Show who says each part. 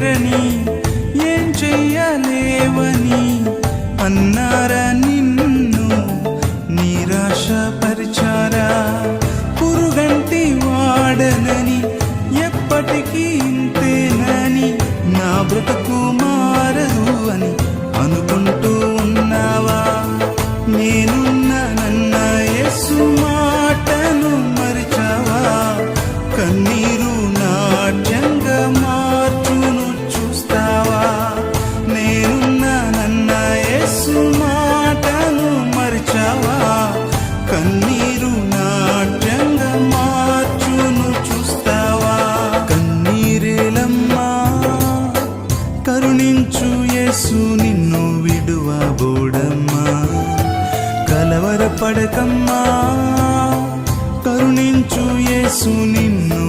Speaker 1: చేరని ఏం చెయ్యలేవని అన్నారా నిన్ను నిరాశపరిచారా? పురుగంటి వాడనని ఎప్పటికీ ఇంతేనని నా బ్రతుకు మారదు అని అనుకుంటూ ఉన్నావా? నేనున్నానన్న యేసు మాటను మరిచావా? కన్నీరు నాట్యంగా మార్చును చూస్తావా? నేనున్నానన్న యేసు మాటను మరిచావా? కన్నీరు నాట్యంగా మార్చును చూస్తావా? కన్నీరేలమ్మా కరుణించు యేసు నిన్ను విడువబోడమ్మా. కలవరపడకమ్మా కరుణించు యేసు నిన్ను